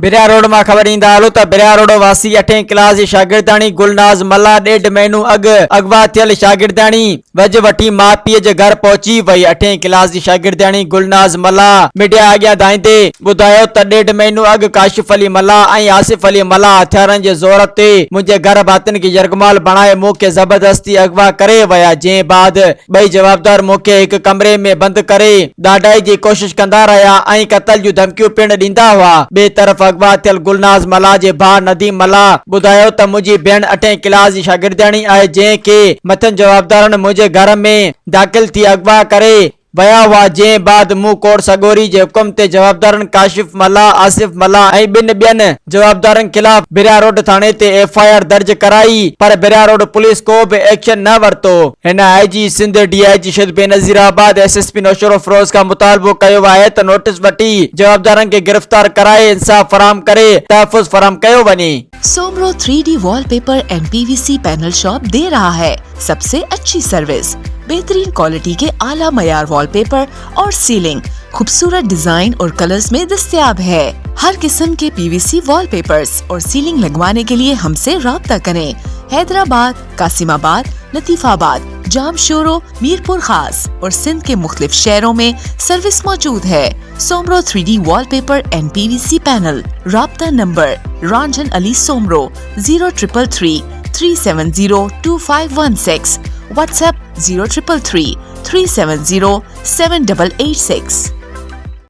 बिरिया रोड में खबर ईंदा हलो त बिरिया रोड वासी 8वीं क्लास जी शागिर्दाणी गुलनाज मल्ला 1.5 महीनो अगवा थियल शागिर्दाणी वज वठी माउ पीउ जे घर पहुची वई। 8वीं क्लास जी शागिर्दाणी गुलनाज मल्ला मीडिया अॻियां दाईंदे ॿुधायो त 1.5 महीनो अॻु काशिफ अली मल्ला ऐं आसिफ अली मल्ला हथियारनि जे ज़ोर ते मुंहिंजे घर भातियुनि खे यरगमाल बणाए मूंखे ज़बरदस्ती अगवा करे विया, जंहिं बाद ॿई जवाबदार मूंखे हिकु कमरे में बंदि करे ॾाढाई जी कोशिश कंदा रहिया ऐं क़त्ल जूं धमकियूं पिण ॾींदा हुआ। ॿिए तरफ़ अगवा थियल गुलनाज मल्ला जे भाउ नदीम मल्ला ॿुधायो त मुंहिंजी भेण 8वीं क्लास जी शागिर्दाणी आहे, जंहिंखे मथनि जवाबदारनि मुंहिंजे घर में दाख़िल थी अगवा करे वया हुआ, जंहिं बाद मूं कोर्ट सगोरी जे हुकुम ते जवाबदारनि काशिफ मल्ला, आसिफ मल्ला ऐं ॿियनि जवाबदारनि खिलाफ बिरिया रोड थाणे ते FIR दर्ज कराई, पर बिरिया रोड पुलिस को बि एक्शन न वरितो। हिन IG सिंध DIG शुद बेनज़ीराबाद SSP नौशरो फिरोज का मुतालबो कयो आहे त नोटिस वठी जवाबदारनि खे गिरफ्तार कराए इंसाफ फराहम करे तहफ़्फ़ुज़ फराहम कयो वञे। Soomro 3D wallpaper and PVC panel shop दे रहा है सबसे अच्छी सर्विस, बेहतरीन क्वालिटी के आला मयार वॉलपेपर और सीलिंग खूबसूरत डिजाइन और कलर्स में दस्तयाब है। हर किस्म के PVC वॉलपेपर्स और सीलिंग लगवाने के लिए हमसे राब्ता करें। हैदराबाद, कासिमाबाद, लतीफाबाद, जामशोरो, मीरपुर खास और सिंध के मुख्तलिफ शहरों में सर्विस मौजूद है। Soomro 3D wallpaper and PVC panel. राब्ता नंबर रंजन अली सोमरो 0333 370 2516, व्हाट्सएप 0333 370 7886।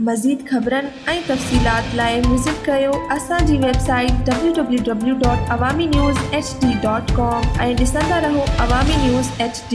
मज़ीद ख़बरनि ऐं तफ़सीलात लाइ विज़िट कयो असांजी वेबसाइट www.awamiNewsHD.com ऐं ॾिसंदा रहो अवामी न्यूज़ HD।